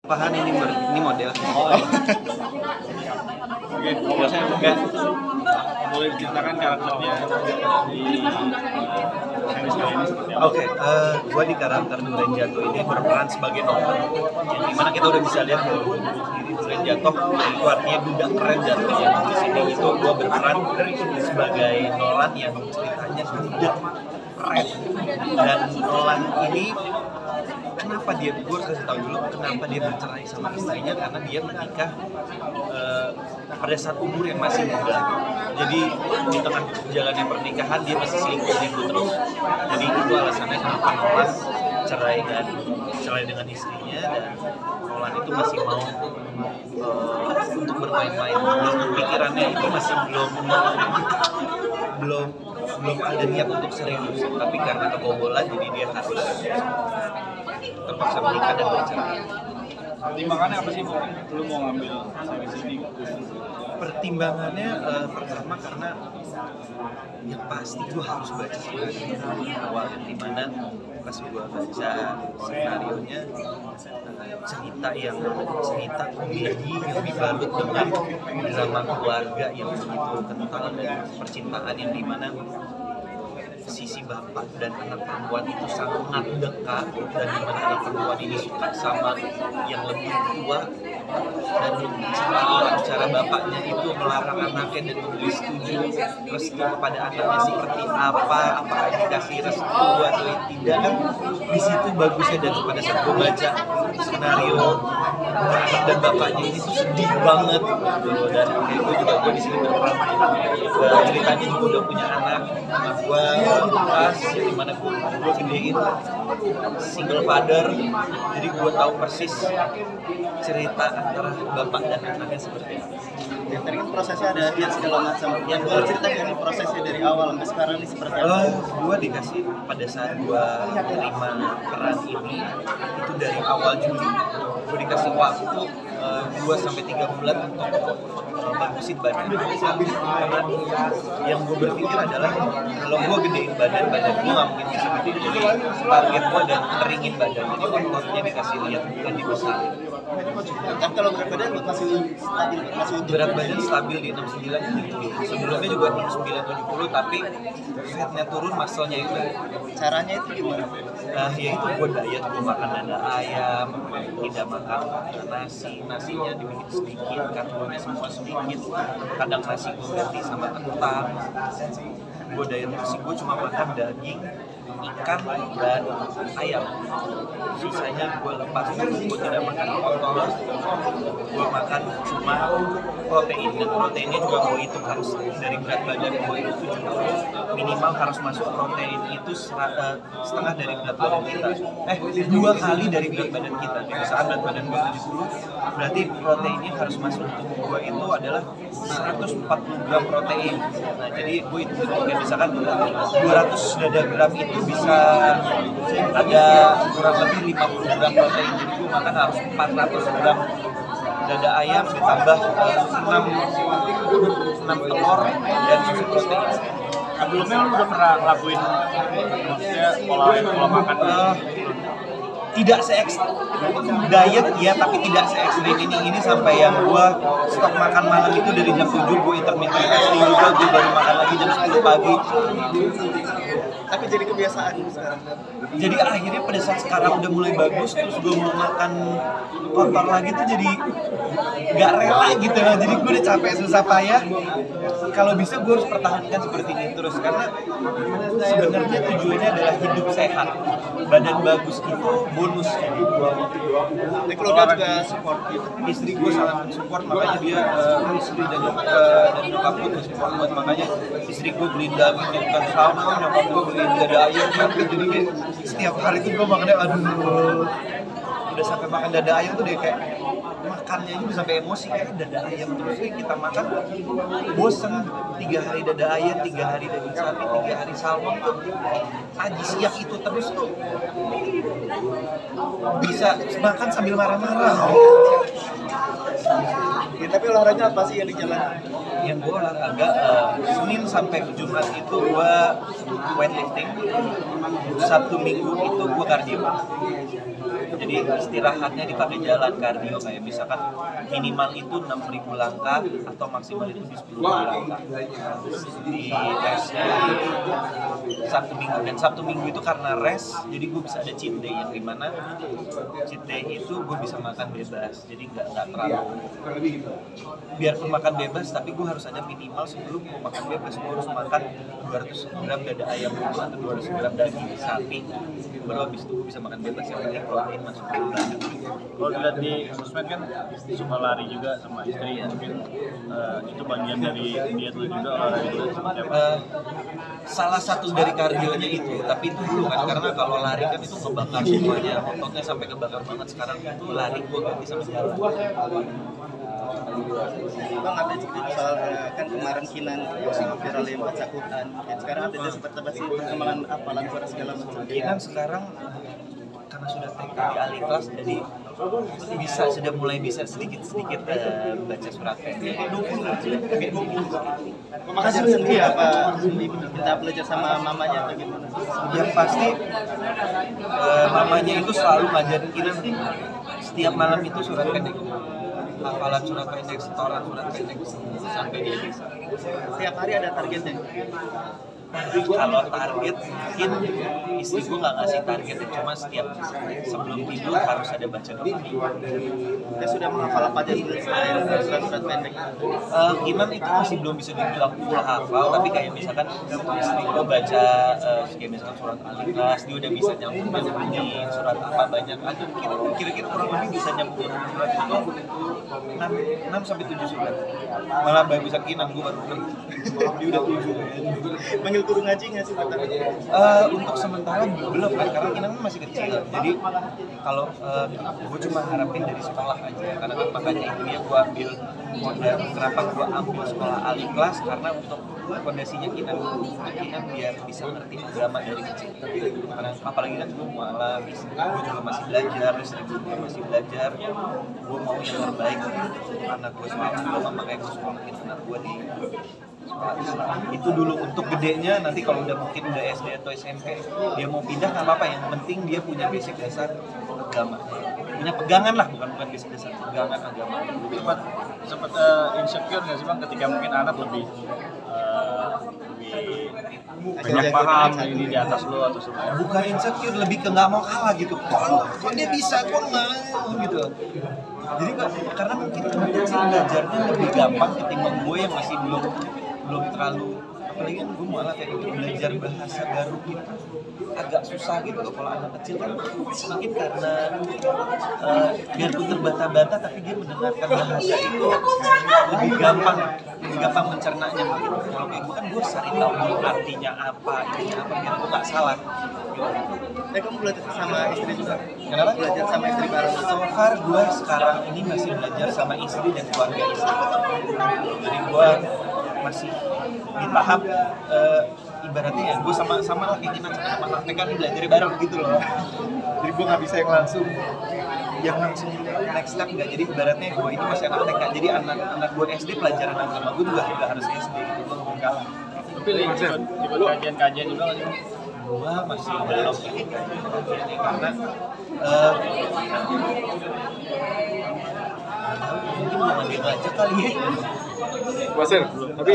Pahan ini model. Oh, iya. Oke, kalau saya enggak boleh diceritakan karakternya di series kali ini seperti apa? Oke, gue di karakter Duren Jatuh ini berperan sebagai Nolan. Yang dimana kita udah bisa lihat bahwa Duren Jatuh itu artinya budak keren jatuhnya. Di sini itu gue berperan sebagai Nolan yang ceritanya budak keren. Dan Nolan ini kenapa dia, gue harus kasih tahu dulu kenapa dia bercerai sama istrinya, karena dia menikah pada saat umur yang masih muda. Jadi di tengah jalannya pernikahan dia masih selingkuh terus. Jadi itu alasannya kenapa Nolan cerai dengan istrinya, dan Nolan itu masih mau untuk bermain-main. Pikirannya itu masih belum ada niat untuk serius, tapi karena kebobolan jadi dia harus terpaksa menikah dan bercerai. Pertimbangannya apa sih, Bu? Lu mau ngambil series ini? Pertimbangannya pertama karena yang pasti gue harus baca skenario awal, di mana pas gue baca skenarionya cerita komedi yang dibalut dengan drama keluarga yang begitu kental dan percintaan yang dimana sisi bapak dan anak perempuan itu sangat dekat, dan dimana anak perempuan ini suka sama yang lebih tua, dan cara bapaknya itu melarang anaknya dan memberi restu kepada anaknya seperti apakah dikasih restu atau tidak, kan di situ bagusnya. Dan pada saat gue baca skenario anak dan bapaknya ini tuh sedih banget gitu. Dan gue di sini berperan ceritanya juga udah punya anak gue pas dimana gue gedein single father, jadi gue tahu persis cerita antara bapak dan anaknya seperti apa. Ya, tadi kan prosesnya ada dia segala macam. Yang gue ceritakan ini prosesnya dari awal sampai sekarang ini seperti apa? Gue dikasih pada saat gue terima peran ini itu dari awal Juli. Gue dikasih waktu 2-3 bulan untuk bagusin badan gue, karena yang gue berpikir adalah kalau gue gedein badan gue nggak mungkin bisa gede. Jadi target gue dan keringin badan, jadi ototnya dikasih lihat bukan dibesarin. Kan kalau berat badan masih stabil, masih utuh. Berat badan stabil di 69 sebelumnya juga 69-70, tapi fatnya turun, muscle-nya itu. Caranya itu gimana? Ya itu gue diet, gue makan dada ayam, tidak makan nasinya dibikin sedikit, karbonnya semua sedikit, kadang nasi gue ganti sama kentang. Gue diet sih, gue cuma makan daging, ikan, dan ayam. Sisanya gue lepas, gue tidak makan kotor, gue makan cuma protein, dan proteinnya juga gue hitung harus dari berat badan gue itu 70, minimal harus masuk protein itu setengah dari berat badan kita, 2 kali dari berat badan kita. Jadi saat berat badan gue 70, berarti proteinnya harus masuk tubuh gue itu adalah 140 gram protein. Nah jadi gue itu kayak misalkan 200 dada gram itu bisa ada kurang lebih 50 gram protein. Jadi gue makan harus 400 gram dada ayam ditambah 6 telur dan susu protein. Sebelumnya lu udah pernah ngelakuin maksudnya pola makan tidak diet ya, tapi tidak se-ekstrim ini sampai yang gua stok makan malam itu dari jam 7 gua intermittent fasting juga, gua baru makan lagi jam 10 pagi. Tapi jadi kebiasaan sekarang. Jadi akhirnya pada saat sekarang udah mulai bagus, terus gua mau makan kotor lagi tuh jadi gak rela gitu lah. Jadi gua udah capek susah payah. Kalau bisa gua harus pertahankan seperti ini terus, karena sebenarnya tujuannya adalah hidup sehat. Badan bagus itu bonus. Tapi keluarga juga support gitu. Istri gue sangat mensupport, makanya dia istri dan nyokap gue tuh support buat, makanya istri gue beliin daging di ikan salmon, nyokap gue beliin dada ayam. Jadi kayak setiap hari tuh gue makannya udah sampai makan dada ayam tuh deh kayak makannya itu udah sampai emosi, kayak dada ayam terus kita makan bosen. 3 hari dada ayam, 3 hari daging sapi, 3 hari salmon tuh siang itu terus tuh bisa makan sambil marah-marah. Ya, tapi olahraga apa sih yang dijalankan? yang gue olahraga Senin sampai Jumat itu gue weightlifting, Sabtu Minggu itu gue kardio. Jadi istirahatnya dipakai jalan kardio, kayak misalkan minimal itu 6.000 langkah atau maksimal itu di 10.000 langkah. Di restnya Sabtu Minggu, dan Sabtu Minggu itu karena rest jadi gue bisa ada cheat day, yang dimana cheat day itu gue bisa makan bebas, jadi nggak terlalu, biarpun makan bebas tapi gue harus ada minimal sebelum gue makan bebas gue harus makan 200 gram dada ayam atau 200 gram daging sapi, baru habis itu gue bisa makan bebas, yang penting protein masuk ke dalam. Kalau dilihat di sosmed kan suka lari juga sama istri, mungkin itu bagian dari diet lu juga, olahraga juga seperti apa? Salah satu dari kardionya itu, tapi itu dulu kan, karena kalau lari kan itu ngebakar semuanya, ototnya sampai kebakar banget. Sekarang itu lari gue ganti sama jalan. Bang, ada cerita soal kan kemarin Kinan viral yang cakupan. Sekarang ada seperti apa sih perkembangan apalan suara segala macam? Kinan sekarang karena sudah TK di alih kelas, jadi sudah mulai bisa sedikit baca surat pendek. Belajar sendiri apa? Kita belajar sama mamanya atau gimana? Yang pasti mamanya itu selalu ngajarin Kinan setiap malam itu surat pendek, hafalan surat pendek, setoran surat pendek sampai dia bisa. Setiap hari ada targetnya. Kalau target mungkin istri gue nggak ngasih target, cuma setiap sebelum tidur harus ada baca doa. Dia sudah menghafal apa aja selain surat-surat pendek? Kinan itu masih belum bisa dibilang full hafal, tapi kayak misalkan istri gue baca kayak misalkan surat Al-Ikhlas, dia udah bisa nyambungin surat apa banyak aja, kira-kira kurang lebih bisa nyambungin surat itu 6 sampai 7 surat. Malah bagusan Kinan, gue baru 6, dia udah 7. Manggil guru ngaji nggak sih? Untuk sementara belum kan, karena Kinan masih kecil, jadi kalau gue cuma harapin dari sekolah aja, karena kan makanya itu ya gue ambil modal, kenapa gue ambil sekolah Al-Ikhlas, karena untuk fondasinya Kinan biar bisa ngerti agama dari kecil. Karena apalagi kan gue mualaf, gue juga masih belajar, istri gue juga masih belajar, gue mau yang terbaik untuk anak gue soal agama, makanya gue sekolahin anak gue di sekolah Islam. Itu dulu untuk gedenya, nanti kalau udah mungkin udah SD atau SMP dia mau pindah nggak apa-apa, yang penting dia punya basic dasar agama, punya pegangan lah, bukan basic dasar, pegangan agama. Sempat insecure nggak sih bang ketika mungkin anak lebih banyak paham ini di atas lo atau sebenarnya? Bukan insecure, lebih ke nggak mau kalah gitu. Kok dia bisa, kok nggak gitu. Jadi karena mungkin anak kecil belajarnya lebih gampang ketimbang gue yang masih belum terlalu, apalagi kan gue malah kayak gitu, belajar bahasa baru gitu agak susah gitu loh. Kalau anak kecil kan mungkin karena biarpun terbata-bata tapi dia mendengarkan bahasa itu lebih gampang mencernanya gitu. Kalau kayak gue kan gue cari tahu dulu artinya apa, biar gue nggak salah gitu. Kamu belajar sama istri juga? Kenapa? Belajar sama istri bareng. So far gue sekarang ini masih belajar sama istri dan keluarga istri. Jadi gue masih di tahap ibaratnya ya gue sama lah kayak Kinan sama anak TK nih belajar bareng gitu loh. Jadi gue nggak bisa yang langsung next step nggak. Jadi ibaratnya gue ini masih anak TK, jadi anak gue SD pelajaran agama gue juga harus SD gitu, gue nggak kalah. Tapi ikut kajian juga nggak sih? Gue masih belum ikut kajian karena mungkin mau dia ngajak kali ya. Wasir, tapi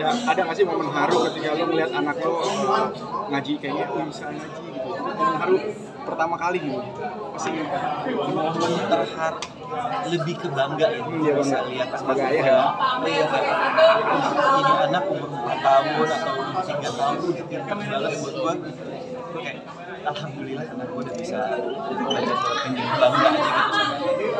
ada nggak sih momen haru ketika lo melihat anak lo ngaji kayaknya bisa ngaji gitu? Momen haru pertama kali gitu? Pasti momen terharu, lebih ke bangga ya, bisa lihat sebagai ayah ya. Jadi anak umur 4 tahun atau 3 tahun itu pintar banget buat gue kayak alhamdulillah anak gue udah bisa belajar surat pendek, bangga aja gitu sama dia.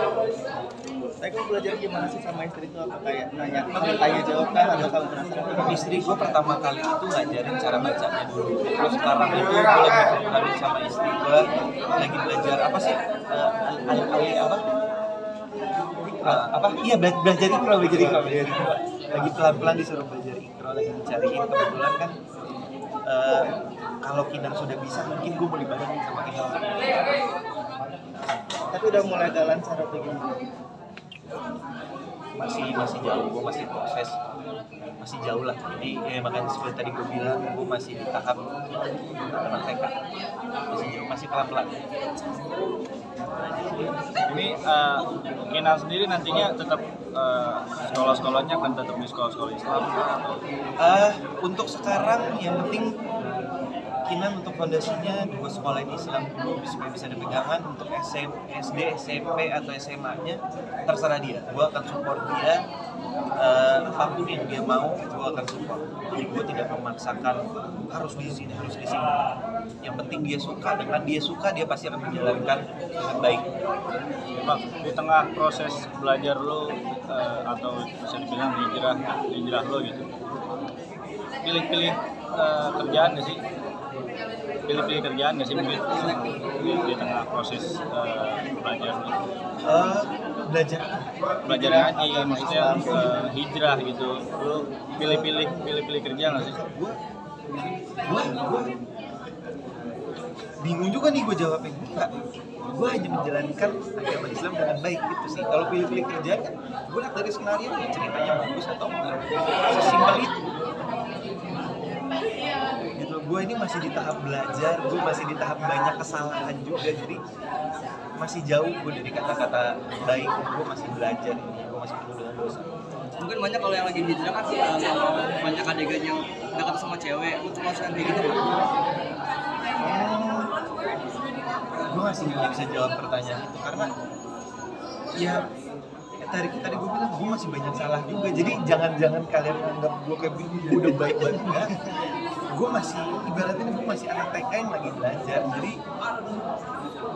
Kamu belajar gimana sih sama istri itu? Apa kayak tanya jawab kan, atau kamu penasaran? Istri gue pertama kali itu ngajarin cara bacanya dulu. Terus sekarang itu gue lagi ngobrol sama istri gue, lagi belajar apa sih? Iya belajar ikro. Lagi pelan-pelan disuruh belajar ikro, lagi dicariin. Kebetulan kan kalau Kinan sudah bisa, mungkin gue mau dibarengin sama Kinan. Tapi udah mulai ada lancar apa gimana? masih jauh, gue masih proses, masih jauh lah. Jadi makanya seperti tadi gue bilang, gue masih di tahap anak TK, masih jauh, masih pelan-pelan. Ini Kinan sendiri nantinya tetap sekolah-sekolahnya kan tetap di sekolah-sekolah Islam atau Untuk sekarang yang penting Kinan untuk fondasinya dua sekolah ini Islam dulu supaya bisa dipegangan. Untuk SD, SMP atau SMA-nya terserah dia. Gue akan support dia apapun yang dia mau, gue akan support. Jadi gue tidak memaksakan harus di sini, harus di sini. Yang penting dia suka, dengan dia suka dia pasti akan menjalankan dengan baik. Bang, di tengah proses belajar lo atau bisa dibilang hijrah lo gitu, pilih-pilih kerjaan nggak sih? Pilih-pilih kerjaan nggak sih mungkin di tengah proses belajar lo? Belajar ngaji, maksudnya hijrah gitu. Lo pilih-pilih kerja nggak sih? Gue bingung juga nih gue jawabnya. Enggak, gue hanya menjalankan agama Islam dengan baik gitu sih. Kalau pilih-pilih kerjaan kan gue lihat dari skenario ceritanya bagus atau enggak, sesimpel itu gitu. Gue ini masih di tahap belajar, gue masih di tahap banyak kesalahan juga, jadi masih jauh gue dari kata-kata baik. Gue masih belajar, gue masih penuh dengan dosa. Mungkin banyak kalau yang lagi hijrah kan banyak adegan yang dekat sama cewek, lu termasuk kayak gitu kan? Gue masih nggak bisa jawab pertanyaan itu karena ya tadi gue bilang gue masih banyak salah juga. Jadi jangan kalian anggap gue kayak gue udah baik banget, enggak. Gue masih ibaratnya gue masih anak TK yang lagi belajar. Jadi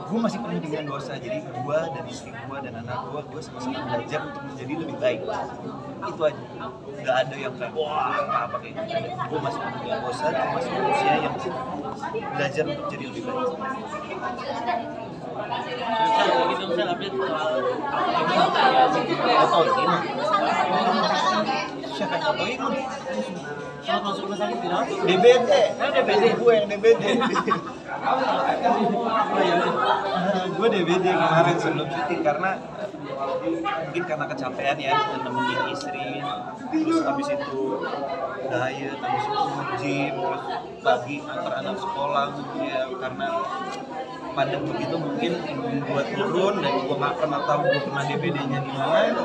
gue masih penuh dengan dosa. Jadi gue dan istri gue dan anak gue sama-sama belajar untuk menjadi lebih baik. Itu aja. Nggak ada yang kayak wah apa kayak gitu. Gue masih penuh dengan dosa. Gue masih manusia yang belajar untuk jadi lebih baik. Foto ini siapa yang foto ini? Kalau masuk rumah sakit tidak? DBD. Gue yang DBD. Gue DBD kemarin sebelum syuting karena mungkin karena kecapean ya, nemenin istri, terus habis itu diet, habis itu gym, terus pagi antar anak sekolah ya, karena padat begitu mungkin buat turun dan gue nggak pernah tahu gue pernah DBD-nya di mana.